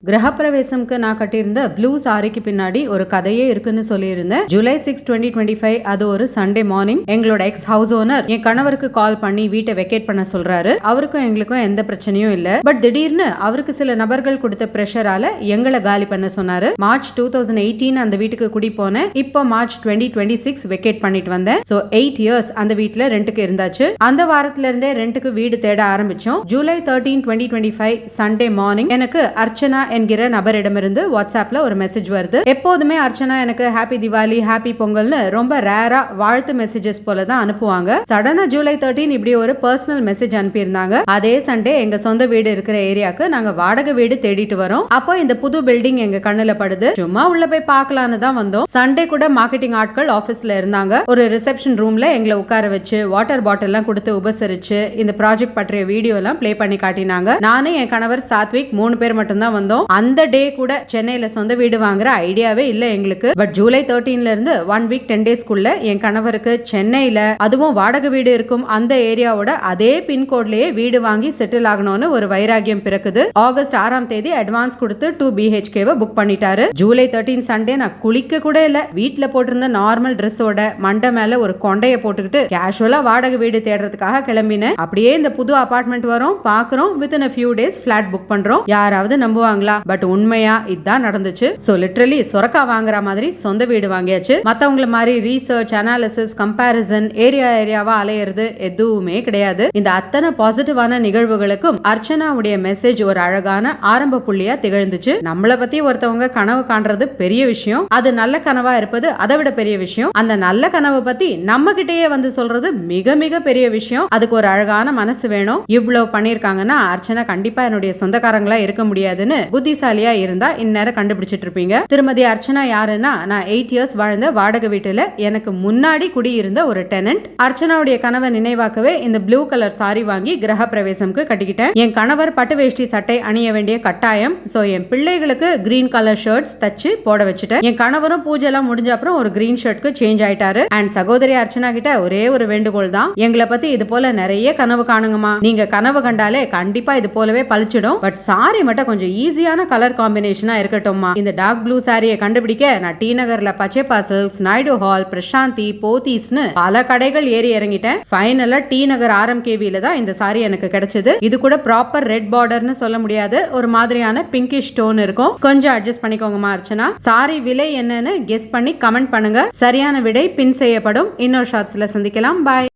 கிரகப்பிரவேசம்க்கு நான் கட்டியிருந்த ப்ளூ சாரிக்கு பின்னாடி ஒரு கதையே இருக்குன்னு சொல்லியிருந்தேன். ஜூலை 6, 2025 அது ஒரு சண்டே மார்னிங் எங்களோட எக்ஸ் ஹவுஸ் ஓனர் என் கணவருக்கு கால் பண்ணி வீட்டை வெக்கேட் பண்ண சொல்றாரு. அவருக்கும் எங்களுக்கும் எந்த பிரச்சனையும் இல்ல. பட் திடீர்னு அவருக்கு சில நபர்கள் கொடுத்த பிரஷரால எங்களை காலி பண்ண சொன்னாரு. மார்ச் 2018 அந்த வீட்டுக்கு குடி போனேன். இப்போ மார்ச் 2026 வெக்கேட் பண்ணிட்டு வந்தேன். சோ 8 இயர்ஸ் அந்த வீட்டுல ரெண்டுக்கு இருந்தாச்சு. அந்த வாரத்துல இருந்தே ரெண்டுக்கு வீடு தேட ஆரம்பிச்சோம். ஜூலை 13, 2025 சண்டே மார்னிங் எனக்கு அர்ச்சனா என்கிற நபரிடமிருந்து வாட்ஸ்அப்ல ஒரு மெசேஜ் வருது. எப்போதுமே அர்ச்சனா எனக்கு ஹாப்பி திவாலி, ஹாப்பி பொங்கல்னு ரொம்ப ரேரா வாழ்த்து மெசேஜஸ் போல தான் அனுப்புவாங்க. சடனா ஜூலை 13 இப்படி ஒரு பர்சனல் மெசேஜ் அனுப்பியிருந்தாங்க. அதே சண்டே எங்க சொந்த வீடு இருக்கிற ஏரியாக்கு நாங்க வாடகை வீடு தேடிட்டு வரோம். அப்போ இந்த புது பில்டிங் எங்க கண்ணுல படுது. சும்மா உள்ள போய் பார்க்கலான்னு தான் வந்தோம். சண்டே கூட மார்க்கெட்டிங் ஆட்கள் ஆபீஸ்ல இருந்தாங்க. ஒரு ரிசப்ஷன் ரூம்ல எங்களை உட்கார வச்சு வாட்டர் பாட்டில் எல்லாம் கொடுத்து உபசரிச்சு இந்த ப்ராஜெக்ட் பற்றிய வீடியோ எல்லாம் பிளே பண்ணி காட்டினாங்க. நானும் என் கணவர் சாத்விக் 3 பேர் மட்டும் தான் வந்தோம். அந்த டே கூட சென்னையில சொந்த வீடு வாங்குற ஐடியாவே இல்ல எங்களுக்கு. பட் ஜூலை 13ல இருந்து 1 வீக் 10 டேஸ்க்குள்ள என் கணவருக்கு சென்னையில அதுவும் வாடகை வீடு இருக்கும் அந்த ஏரியாவோட அதே பின்கோட்லயே வீடு வாங்கி செட்டில் ஆகணும்னு ஒரு வைராகியம் பிறக்குது. ஆகஸ்ட் 6ஆம் தேதி அட்வான்ஸ் கொடுத்து 2 BHK புக் பண்ணிட்டாரு. ஜூலை 13 சண்டே நான் குளிக்க கூட இல்ல. வீட்டுல போட்டிருந்த நார்மல் ட்ரெஸ்ஸோட மண்டை மேல ஒரு கொண்டைய போட்டுக்கிட்டு கேஷுவலா வாடகை வீடு தேடுறதுக்காக கிளம்பினேன். அப்படியே இந்த புது அபார்ட்மெண்ட் வரும் பாக்குறோம். Within a few days flat book பண்றோம். யாராவது நம்புவாங்களா? பட் உண்மையா இதுதான் நடந்துச்சு. சோ லிட்டரலி சொரக்கா வாங்குற மாதிரி சொந்த வீடு வாங்கியாச்சு. மத்தவங்கள மாதிரி ரீசர்ச், அனாலிசிஸ், கம்பேரிசன், ஏரியாவா அலையிறது எதுவுமே கிடையாது. இந்த அத்தனை பாசிட்டிவான நிகழ்வுகளுக்கும் அர்ச்சனாவுடைய மெசேஜ் ஒரு அழகான ஆரம்ப புள்ளியா திகழ்ந்துச்சு. நம்மள பத்தி ஒருத்தவங்க கனவு காண்றது பெரிய விஷயம். அது நல்ல கனவா இருப்பது அதை விட பெரிய விஷயம். அந்த நல்ல கனவை பத்தி நம்ம கிட்டேயே வந்து சொல்றது மிக மிக பெரிய விஷயம். அதுக்கு ஒரு அழகான மனசு வேணும். இவ்வளவு பண்ணிருக்காங்கன்னா அர்ச்சனா கண்டிப்பா என்னுடைய சொந்தக்காரங்களா இருக்க முடியாதுன்னு புத்திசாலியா இருந்தா இந்நேரம் கண்டுபிடிச்சிட்டு இருப்பீங்க. திருமதி அர்ச்சனா யாருன்னா, நான் 8 இயர்ஸ் வாழ்ந்த வாடகை வீட்டுல எனக்கு முன்னாடி குடியிருந்த ஒரு டெனன்ட். அர்ச்சனாவுடைய கணவர் நினைவாக்கவே இந்த ப்ளூ கலர் சாரி வாங்கி கிரக பிரவேசம்க்கு கட்டிக்கிட்டேன். என் கணவர் பட்டு வேஷ்டி சட்டை அணிய வேண்டிய கட்டாயம். சோ என் பிள்ளைகளுக்கு கிரீன் கலர் ஷர்ட்ஸ் தச்சு போட வச்சுட்டேன். என் கணவரும் பூஜை எல்லாம் முடிஞ்ச அப்புறம் ஒரு கிரீன் ஷர்ட்க்கு சேஞ்ச் ஆயிட்டாரு. அண்ட் சகோதரி அர்ச்சனா கிட்ட ஒரே ஒரு வேண்டுகோள் தான். எங்களை பத்தி இது போல நிறைய கனவு காணுங்கம்மா. நீங்க கனவு கண்டாலே கண்டிப்பா இது போலவே பழிச்சிடும். பட் சாரி மட்டும் கொஞ்சம் ஈஸியான கலர் காம்பினேஷனா இருக்கட்டும்மா. இந்த டார்க் ப்ளூ சாரியை கண்டுபிடிக்க நான் டி நகர்ல பச்சைப்பா சில்க்ஸ், நாயுடு ஹால், பிரசாந்தி, போத்தீஸ்னு பல கடைகள் ஏறி இறங்கிட்டேன். ஃபைனலா டி நகர் RMKVல தான் இந்த சாரி எனக்கு கிடைச்சது. இது கூட ப்ராப்பர் ரெட் பார்டர்னு சொல்ல முடியாது. ஒரு மாதிரியான பிங்கிஷ் டோன் இருக்கும். கொஞ்சம் அட்ஜஸ்ட் பண்ணிக்கோங்கம்மா அர்ச்சனா. சாரி விலை என்னன்னு கெஸ் பண்ணி கமெண்ட் பண்ணுங்க. சரியான விடை பின் செய்யப்படும். இன்னொரு ஷார்ட்ஸ்ல சந்திக்கலாம். பாய்.